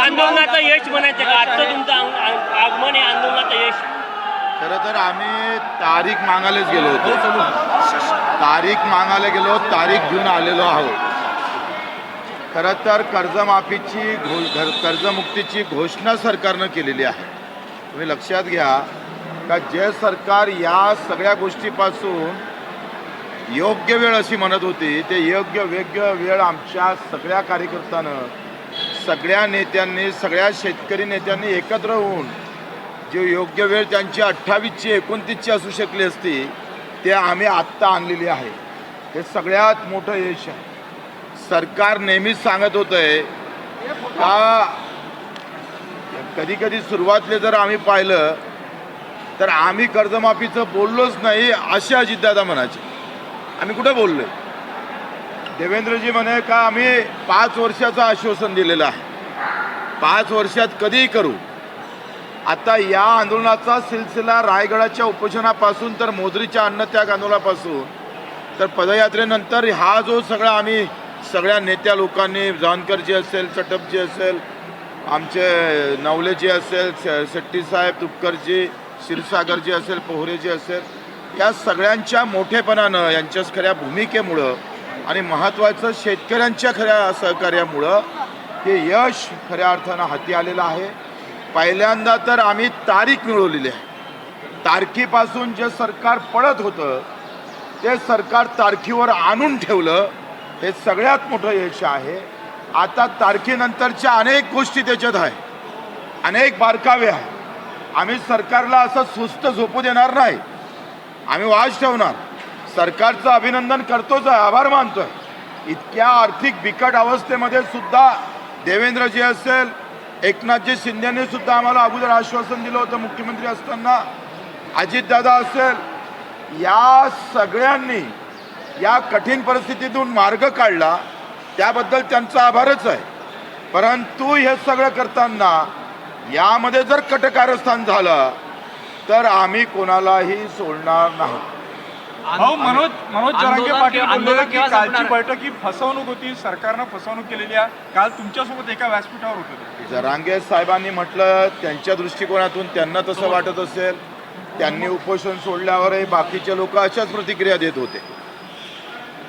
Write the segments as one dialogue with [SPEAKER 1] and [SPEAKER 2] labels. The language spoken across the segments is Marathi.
[SPEAKER 1] आंदोलनाचं यश म्हणायचं का? आजचं तुमचं आगमन हे आंदोलनाचं यश.
[SPEAKER 2] खरं तर आम्ही तारीख मागायलाच गेलो होतो. तारीख मागायला गेलो, तारीख घेऊन आलेलो आहोत. खरं तर कर्जमुक्तीची घोषणा सरकारनं केलेली आहे. तुम्ही लक्षात घ्या का जे सरकार या सगळ्या गोष्टीपासून योग्य वेळ अशी म्हणत होती, ते योग्य वेळ आमच्या सगळ्या कार्यकर्त्यानं, सगळ्या नेत्यांनी, सगळ्या शेतकरी नेत्यांनी एकत्र होऊन जे योग्य वेळ त्यांची 28ची 29ची असू शकली असती, ते आम्ही आत्ता आणलेली आहे. हे सगळ्यात मोठं यश आहे. सरकार नेहमीच सांगत होतंय का कधी कधी सुरुवातीला जर आम्ही पाहिलं तर आम्ही कर्जमाफीचं बोललोच नाही असे अजितदादा म्हणायचे. आम्ही कुठं बोललोय? देवेंद्रजी म्हणे का आम्ही 5 वर्षाचं आश्वासन दिलेलं आहे, 5 वर्षात कधीही करू. आता या आंदोलनाचा सिलसिला रायगडाच्या उपोषणापासून तर मोजरीच्या अन्नत्याग आंदोलनापासून तर पदयात्रेनंतर हा जो सगळा आम्ही सगळ्या नेत्या लोकांनी, जानकरजी असेल, चटपजी असेल, आमचे नवलेजी असेल, शेट्टीसाहेब, तुपकरजी, क्षीरसागरजी असेल, पोहरेजी असेल, या सगळ्यांच्या मोठेपणानं, यांच्या खऱ्या भूमिकेमुळं आणि महत्त्वाचं शेतकऱ्यांच्या खऱ्या सहकार्यामुळं हे यश खऱ्या अर्थानं हाती आलेलं आहे. पहिल्यांदा तर आम्ही तारीख मिळवलेली आहे. तारखेपासून जे सरकार पळत होतं ते सरकार तारखेवर आणून ठेवलं, हे सगळ्यात मोठं यश आहे. आता तारखेनंतरच्या अनेक गोष्टी त्याच्यात आहे, अनेक बारकावे आहे. आम्ही सरकारला असं सुस्त झोपू देणार नाही. आम्ही वाज ठेवणार. सरकारचं अभिनंदन करतोच आहे, आभार मानतोय. इतक्या आर्थिक बिकट अवस्थेमध्ये सुद्धा देवेंद्रजी असेल, एकनाथजी शिंदेने सुद्धा आम्हाला अगोदर आश्वासन दिलं होतं मुख्यमंत्री असताना, अजितदादा असेल, या सगळ्यांनी या कठीण परिस्थितीतून मार्ग काढला, त्याबद्दल त्यांचा आभारच आहे. परंतु हे सगळं करताना यामध्ये जर कटकारस्थान झालं तर आम्ही कोणालाही सोडणार नाही.
[SPEAKER 3] मनोज जरांगे पाटील बोलले की कालची बैठक ही फसवणूक होती, सरकारनं फसवणूक केलेली आहे. काल तुमच्यासोबत एका व्यासपीठावर होते.
[SPEAKER 2] जरांगे साहेबांनी म्हटलं त्यांच्या दृष्टिकोनातून त्यांना तसं वाटत असेल, त्यांनी उपोषण सोडल्यावरही बाकीचे लोक अशाच प्रतिक्रिया देत होते.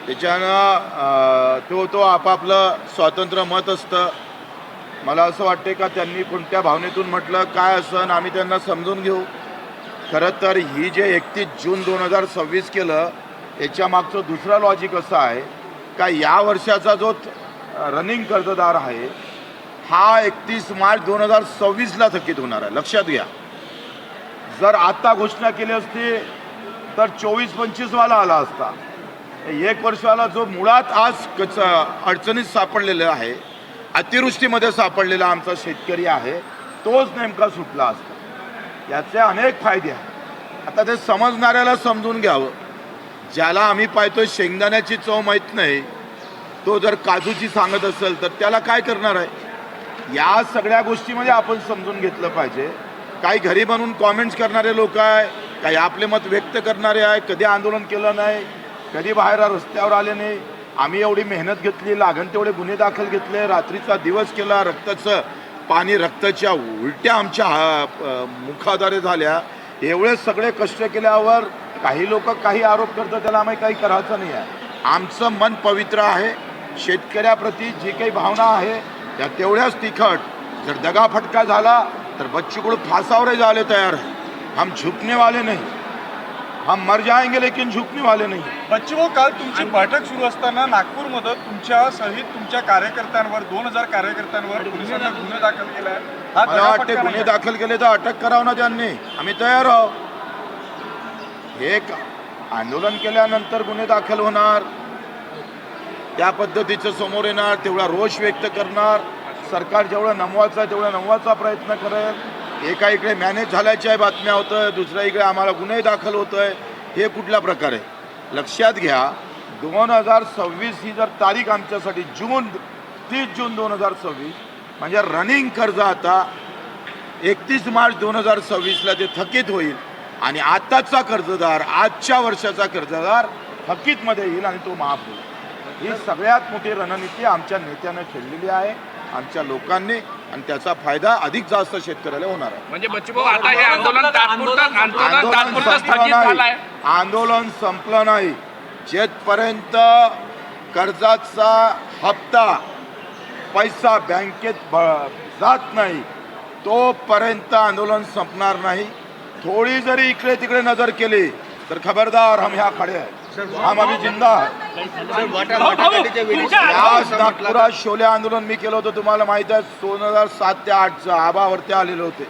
[SPEAKER 2] त्याच्यानं तो आपापलं स्वातंत्र्य मत असतं. मला असं वाटते का त्यांनी कोणत्या भावनेतून म्हटलं काय असं, आम्ही त्यांना समजून घेऊ. खरं तर ही जे 31 जून 2026 केलं याच्या मागचं दुसरं लॉजिक असं आहे का या वर्षाचा जो रनिंग कर्जदार आहे हा 31 मार्च 2026ला थकीत होणार आहे. लक्षात घ्या. जर आता घोषणा केली असती तर 24-25 वाला आला असता. 1 वर्षाला जो मुळात आज अडचणीत सापडलेला आहे, अतिवृष्टीमध्ये सापडलेला आमचा शेतकरी आहे, तोच नेमका सुटला असता. याचे अनेक फायदे आहेत. आता ते समजणाऱ्याला समजून घ्यावं. ज्याला आम्ही पाहतोय शेंगदाण्याची चव माहीत नाही, तो जर काजूची सांगत असेल तर त्याला काय करणार आहे? या सगळ्या गोष्टीमध्ये आपण समजून घेतलं पाहिजे. काही घरी बनवून कॉमेंट्स करणारे लोक आहे, काही आपले मत व्यक्त करणारे आहे. कधी आंदोलन केलं नाही, कधी बाहेर रस्त्यावर आले नाही. आम्ही एवढी मेहनत घेतली, लागण तेवढे गुन्हे दाखल घेतले, रात्रीचा दिवस केला, रक्ताचं पाणी, रक्ताच्या उलट्या आमच्या मुखाद्वारे झाल्या. एवढे सगळे कष्ट केल्यावर काही लोक काही आरोप करतात, त्याला आम्ही काही करायचं नाही आहे. आमचं मन पवित्र आहे. शेतकऱ्याप्रती जी काही भावना आहे त्या तेवढ्याच तिखट. जर दगाफटका झाला तर बच्चू कडू फासावरही जायला तयार आहे. हम झुकने वाले नहीं, हम मर जाएंगे लेकिन झुकने वाले नहीं.
[SPEAKER 3] बच्चू भाऊ, काल तुमची बैठक सुरू असताना नागपूरमध्ये तुमच्या सहित तुमच्या कार्यकर्त्यांवर 2000 कार्यकर्त्यांवर पोलिसांनी गुन्हे दाखल केला आहे.
[SPEAKER 2] मला वाटते गुन्हे दाखल केले तर अटक करावं ना त्यांनी. आम्ही तयार आहोत. हे आंदोलन केल्यानंतर गुन्हे दाखल होणार, त्या पद्धतीचं समोर येणार, तेवढा रोष व्यक्त करणार. सरकार जेवढं नमवायचं आहे तेवढा नमवायचा प्रयत्न करेल. एका इकडे मॅनेज झाल्याच्या बातम्या होत आहे, दुसऱ्या इकडे आम्हाला गुन्हे दाखल होत आहे. हे कुठला प्रकार आहे? लक्षात घ्या, 2026 ही जर तारीख आमच्यासाठी 30 जून 2026 म्हणजे रनिंग कर्ज आता 31 मार्च 2026ला ते थकीत होईल आणि आताचा कर्जदार, आजच्या वर्षाचा कर्जदार थकीतमध्ये येईल आणि तो माफ होईल. ही सगळ्यात मोठी रणनीती आमच्या नेत्यानं खेळलेली आहे, आमच्या लोकांनी. आणि त्याचा फायदा अधिक जास्त शेतकऱ्याला होणार आहे.
[SPEAKER 3] म्हणजे बच्चूभाऊ आता हे आंदोलन तात्पुरतं स्थगित झालंय.
[SPEAKER 2] आंदोलन संपलं नाही. जेथपर्यंत कर्जाचा हप्ता पैसा बँकेत जात नाही तोपर्यंत आंदोलन संपणार नाही. थोडी जरी इकडे तिकडे नजर केली तर खबरदार, हम ह्या खडे आहे, हम अभी जिंदा आहे. आज नागपुरात शोले आंदोलन मी केलं होतं, तुम्हाला माहिती आहे. 2007 ते 2008 आबावरती आलेले होते.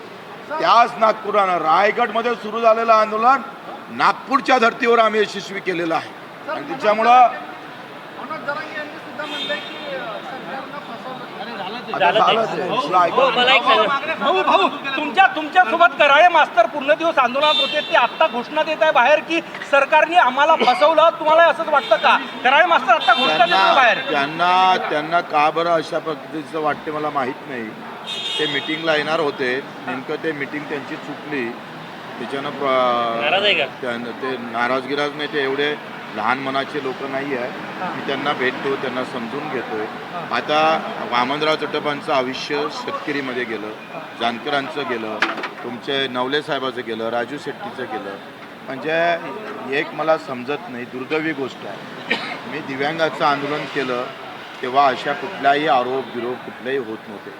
[SPEAKER 2] त्याच नागपुरानं रायगडमध्ये सुरू झालेलं आंदोलन नागपूरच्या धर्तीवर आम्ही यशस्वी केलेलं आहे. आणि त्याच्यामुळं
[SPEAKER 1] मला एक सांगा,
[SPEAKER 4] तुमच्या सोबत कराळे मास्तर पूर्ण दिवस आंदोलनात होते, ते आता घोषणा देत आहे बाहेर की सरकारने आम्हाला फसवलं. तुम्हाला असंच वाटतं का? कराळे मास्तर आता घोषणा देत आहे बाहेर.
[SPEAKER 2] त्यांना का बरं अशा पद्धतीचं वाटते मला माहीत नाही. ते मिटिंगला येणार होते, नेमकं ते मिटिंग त्यांची चुकली. त्याच्यानं
[SPEAKER 1] नाराज आहे का?
[SPEAKER 2] ते नाराजगिराज नाही, ते एवढे लहान मनाचे लोक नाही आहे. मी त्यांना भेटतो, त्यांना समजून घेतोय. आता वामनराव चटपांचं आयुष्य शेतकरीमध्ये गेलं, जानकरांचं गेलं, तुमचे नवले साहेबाचं गेलं, राजू शेट्टीचं गेलं. म्हणजे एक मला समजत नाही, दुर्दैवी गोष्ट आहे. मी दिव्यांगाचं आंदोलन केलं तेव्हा अशा कुठलाही आरोप विरोध कुठलेही होत नव्हते.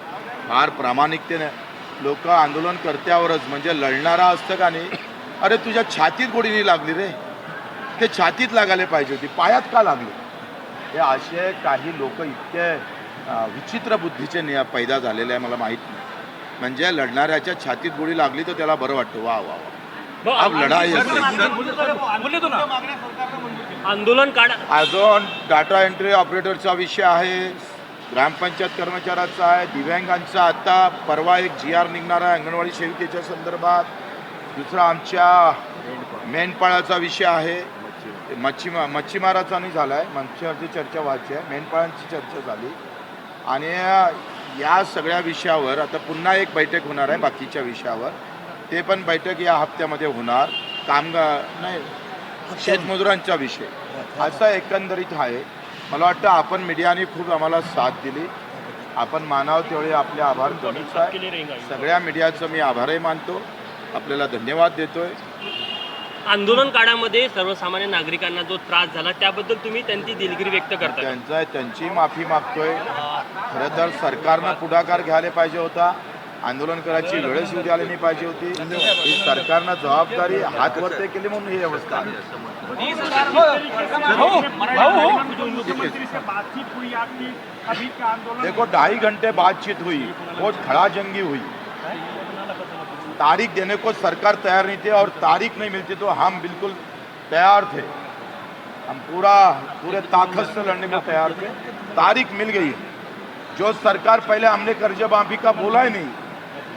[SPEAKER 2] फार प्रामाणिकतेने लोक आंदोलन कर्त्यावरच, म्हणजे लढणारा असतं का नाही, अरे तुझ्या छातीत गोडी नाही लागली रे, ते छातीत लागायला पाहिजे होती, पायात का लागली. हे असे काही लोक इतके विचित्र बुद्धीचे पैदा झालेले आहे, मला माहीत नाही. म्हणजे लढणाऱ्याच्या छातीत गोळी लागली तर त्याला बरं वाटतं, वा वा वा, अब लढाई
[SPEAKER 1] आंदोलन काढा.
[SPEAKER 2] अजून डाटा एंट्री ऑपरेटरचा विषय आहे, ग्रामपंचायत कर्मचाऱ्याचा आहे, दिव्यांगांचा. आता परवा एक GR निघणार आहे अंगणवाडी सेविकेच्या संदर्भात. दुसरा आमच्या मेंढपाळाचा विषय आहे. मच्छीमाराचा नाही झाला आहे, मच्छीमाराची चर्चा व्हायची आहे, मेंढपाळांची चर्चा झाली. आणि या सगळ्या विषयावर आता पुन्हा एक बैठक होणार आहे बाकीच्या विषयावर. ते पण बैठक या हप्त्यामध्ये होणार. कामगार नाही, शेतमजुरांचा विषय असा एकंदरीत आहे. मला वाटतं आपण मीडियाने खूप आम्हाला साथ दिली. आपण मानावं तेवढे आपले आभार कमीच आहे. सगळ्या मीडियाचं मी आभारही मानतो, आपल्याला धन्यवाद देतोय.
[SPEAKER 1] आंदोलन काळामध्ये सर्वसामान्य नागरिकांना जो त्रास झाला त्याबद्दल तुम्ही त्यांची दिलगिरी व्यक्त करता.
[SPEAKER 2] त्यांची माफी मागतोय. खरं तर सरकारनं पुढाकार घ्यायला पाहिजे होता. आंदोलन करायची वेळच येऊ द्यायला नाही पाहिजे होती. ही सरकारनं जबाबदारी हातवरते केली म्हणून ही अवस्था आहे. देखो 2.5 घंटे बातचीत हुई, बहुत खड़ा जंगी हुई. तारीख देने को सरकार तैयार नहीं थे और तारीख नहीं मिलती तो हम बिल्कुल तैयार थे. हम पूरे ताकत से लड़ने में तैयार थे. तारीख मिल गई. जो सरकार पहले हमने कर्ज माफी का बोला ही नहीं,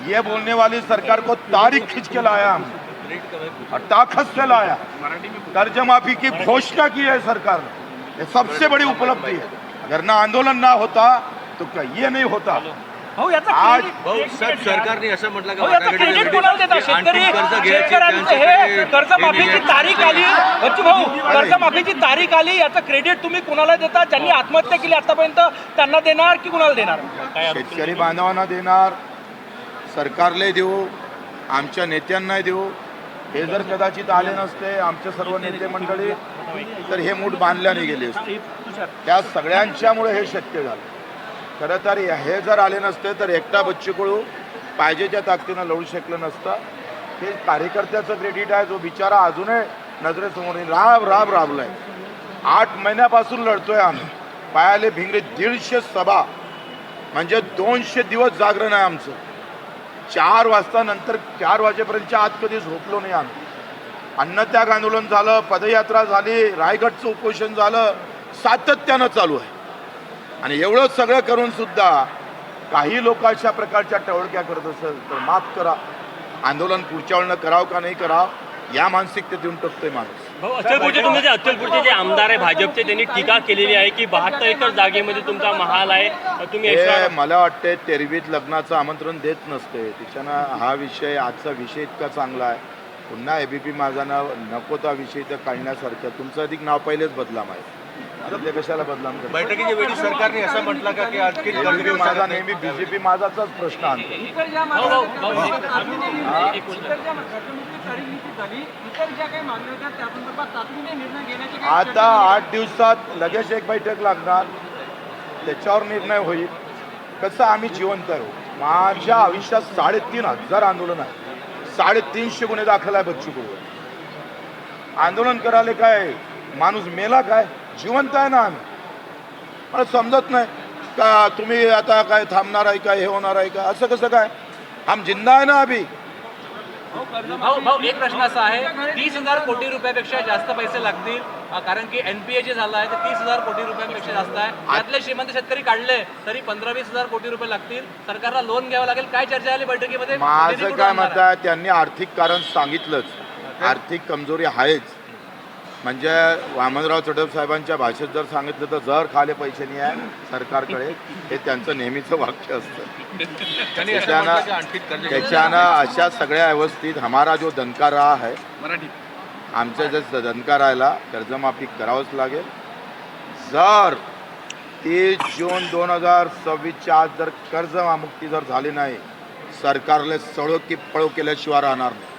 [SPEAKER 2] ये बोलने वाली सरकार को तारीख खींच के लाया हमने और ताकत से लाया. कर्ज माफी की घोषणा की है सरकार ने, ये सबसे बड़ी उपलब्धि है. अगर ना आंदोलन ना होता तो क्या ये नहीं होता.
[SPEAKER 4] आज
[SPEAKER 5] सरकारने असं म्हटलं का
[SPEAKER 4] याचं क्रेडिट कोणाला देता? शेतकऱ्यांचं हे कर्जमाफीची तारीख आली, बच्चूभाऊ कर्जमाफीची तारीख आली, याचं क्रेडिट तुम्ही कोणाला देता? ज्यांनी आत्महत्या केली आतापर्यंत त्यांना देणार की कोणाला देणार?
[SPEAKER 2] शेतकरी बांधवांना देणार, सरकारला देऊ, आमच्या नेत्यांना देऊ. हे जर कदाचित आले नसते आमचे सर्व नेते मंडळी तर हे मूठ बांधल्याने गेले असते. त्या सगळ्यांच्यामुळे हे शक्य झालं. खरं तर हे जर आले नसते तर एकटा बच्चू कडू पाहिजे त्या ताकदीनं लढू शकलं नसतं. हे कार्यकर्त्याचं क्रेडिट आहे, जो बिचारा अजूनही नजरेसमोर राबलाय. 8 महिन्यापासून लढतोय आम्ही. पायाले भिंगरे 150 सभा, म्हणजे 200 दिवस जागरण आहे आमचं. 4 वाजता नंतर 4 वाजेपर्यंतच्या आत कधी झोपलो नाही आम्ही. अन्नत्याग आंदोलन झालं, पदयात्रा झाली, रायगडचं उपोषण झालं, सातत्यानं चालू आहे. आणि एवढं सगळं करून सुद्धा काही लोक अशा प्रकारच्या टवळक्या करत असेल तर माफ करा. आंदोलन पुढच्या वेळेला करावं का नाही करावं या मानसिकतेत देऊन टाकतोय माणूस.
[SPEAKER 1] अचलपूरचे जे आमदार आहे भाजपचे, त्यांनी टीका केलेली आहे की 72 एकर जागेमध्ये तुमचा महाल आहे, तुम्ही
[SPEAKER 2] मला वाटते तेरवीत लग्नाचं आमंत्रण देत नसते. त्याच्यानं हा विषय, आजचा विषय इतका चांगला आहे. पुन्हा ABP माझा नाव नको त्या विषय तर काढण्यासारखं. तुमचं अधिक नाव पहिलेच बदला माहीत. आता ते कशाला बदनाम करतात?
[SPEAKER 5] बैठकीच्या वेळी सरकारने असं म्हटलं का की आणखी कर्ज
[SPEAKER 2] BJP
[SPEAKER 5] घेऊ
[SPEAKER 2] माझा
[SPEAKER 5] शकत नाही?
[SPEAKER 2] नेहमी BJP माझाच प्रश्न आणतो.
[SPEAKER 4] इतर ज्या मागण्या इतर ज्या काही मागण्या होत्या त्या संदर्भात तातडीने निर्णय घेण्याची काही
[SPEAKER 2] आता 8 दिवसात लगेच एक बैठक लागणार, त्याच्यावर निर्णय होईल. कसं आम्ही जिवंत आहोत. माझ्या आयुष्यात 3,500 आंदोलन आहे, 350 गुन्हे दाखल आहे बच्चू कडूवर. आंदोलन करायला काय माणूस मेला काय? जिवंत आहे ना आम्ही. मला समजत नाही का तुम्ही आता काय थांबणार आहे का, हे होणार आहे का, असं कसं काय? हम जिंदा आहे ना अभी.
[SPEAKER 6] भाऊ एक प्रश्न असा आहे 30,000 कोटी रुपयापेक्षा जास्त पैसे लागतील कारण की NPA जे झालं आहे ते 30,000 कोटी रुपयांपेक्षा जास्त आहे. त्यातले श्रीमंत शेतकरी काढले तरी 15-20,000 कोटी रुपये लागतील. सरकारला लोन घ्यावं लागेल. काय चर्चा झाली बैठकीमध्ये?
[SPEAKER 2] माझं काय मत आहे, त्यांनी आर्थिक कारण सांगितलंच. आर्थिक कमजोरी आहेच. म्हणजे वामनराव चढप साहेबांच्या भाषेत जर सांगितलं तर जर खाले पैसे नाही आहे सरकारकडे, हे त्यांचं नेहमीचं वाक्य असतं.
[SPEAKER 5] त्यांनी असं म्हटलं की आणखी कर्ज घेऊ
[SPEAKER 2] त्याच्यानं अशा सगळ्या अवस्थेत हमारा जो दणका रहा है, आमच्या जर दणका राहिला कर्जमाफी करावंच लागेल. जर 30 जून 2026च्या आज जर कर्जमुक्ती जर झाली नाही, सरकारला सळो की पळो केल्याशिवाय राहणार नाही.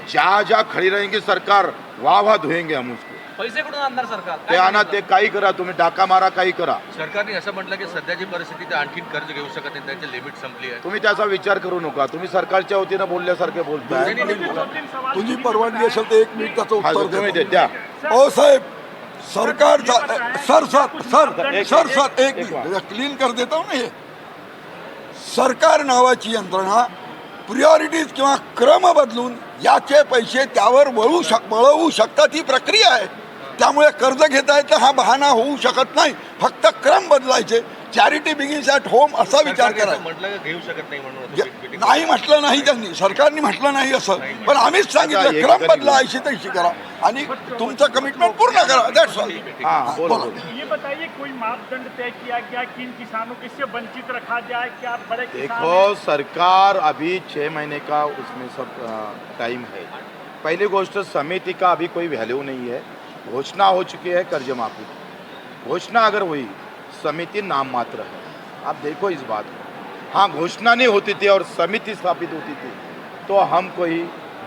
[SPEAKER 2] ज्या ज्या खडी रहेंगे सरकार वाह धुएंगे हम उसको.
[SPEAKER 6] पैसे कुठून आणणार सरकार?
[SPEAKER 2] ते आणा, ते काही करा, तुम्ही डाका मारा, काही करा.
[SPEAKER 5] सरकारने असं म्हटलं की सध्याची परिस्थिती ते आणखी कर्ज घेऊ शकत नाही, त्याची लिमिट संपली आहे.
[SPEAKER 2] तुम्ही त्याचा विचार करू नका. तुम्ही सरकारच्या वतीनं बोलल्यासारखे बोलताय.
[SPEAKER 7] तुझी परवानगी असेल तर 1 मिनिट त्याचं
[SPEAKER 2] हा,
[SPEAKER 7] उत्तर
[SPEAKER 2] तुम्ही
[SPEAKER 7] देतो.
[SPEAKER 2] द्या.
[SPEAKER 7] ओ साहेब, सरकार सर एक
[SPEAKER 2] एक
[SPEAKER 7] मिनिट क्लीन कर देता हूं ना. हे सरकार नावाची यंत्रणा प्रिऑरिटीज किंवा क्रम बदलून याचे पैसे त्यावर वळवू शकतात, ही प्रक्रिया आहे. त्यामुळे कर्ज घेता येतं हा बहाणा होऊ शकत नाही. फक्त क्रम बदलायचे. चॅरिटी बिगिन्स ॲट होम असा विचार
[SPEAKER 5] सरकारने
[SPEAKER 7] करा.
[SPEAKER 5] असं म्हटलं की घेऊ शकत नाही म्हणून
[SPEAKER 7] नाही म्हटलं नाही त्यांनी, सरकारने म्हटलं नाही असं, पण आम्हीच सांगितलं क्रम बदला, ऐशी तैशी करा आणि तुमचं कमिटमेंट पूर्ण करा. That's all.
[SPEAKER 2] हाँ, बोलो.
[SPEAKER 8] ये बताइए कोई मापदंड तय किया गया किन किसानों को इससे वंचित रखा जाए? क्या बड़े किसान
[SPEAKER 2] देखो, सरकार अभी 6 महीने का उसमें सब टाइम है. पहली गोष्ट, समिति का अभी कोई वैल्यू नहीं है. घोषणा हो चुकी है कर्ज माफी की. घोषणा अगर हुई, समिति नाम मात्र है. आप देखो इस बात को. हाँ, घोषणा नहीं होती थी और समिति स्थापित होती थी तो हम कोई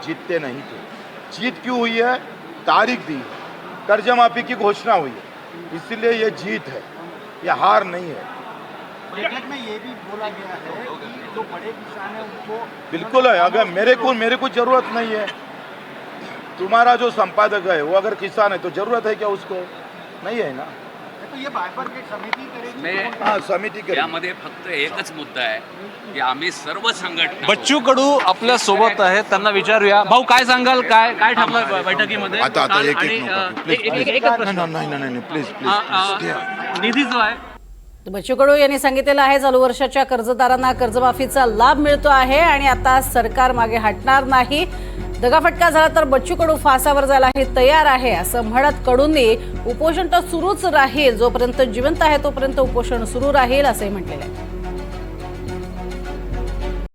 [SPEAKER 2] जीतते नहीं थे. जीत क्यों हुई है? तारीख दी, कर्ज माफी की घोषणा हुई है, इसलिए ये जीत है, ये हार नहीं है.
[SPEAKER 4] बैठक में ये भी बोला गया है कि जो बड़े किसान हैं उनको
[SPEAKER 2] बिल्कुल है. अगर मेरे को जरूरत नहीं है. तुम्हारा जो संपादक है वो अगर किसान है तो जरूरत है क्या उसको? नहीं है ना.
[SPEAKER 4] तो ये बायफरकेट समिती करेगी.
[SPEAKER 2] हाँ, समिति करेगी.
[SPEAKER 9] यामध्ये फक्त एकच मुद्दा आहे की आम्ही सर्व संघटना
[SPEAKER 6] बच्चू कडू आपल्या सोबत आहेत, त्यांना विचारूया. भाऊ काय सांगाल, काय काय ठरलं बैठकीमध्ये?
[SPEAKER 2] आता
[SPEAKER 6] काल
[SPEAKER 2] एक
[SPEAKER 6] आणि, एकच प्रश्न.
[SPEAKER 2] नाही प्लीज
[SPEAKER 6] निधी जो आहे
[SPEAKER 10] बच्चू कडू यांनी सांगितलेलं आहे चालू वर्षाच्या कर्जदारांना कर्जमाफीचा लाभ मिळतो आहे आणि आता सरकार मागे हटणार नाही. दगाफटका झाला तर बच्चू कडू फासावर जायलाही तयार आहे असं म्हणत कडूंनी उपोषण तर सुरूच राहील, जोपर्यंत जिवंत आहे तोपर्यंत उपोषण सुरू राहील असंही म्हटलेलं आहे.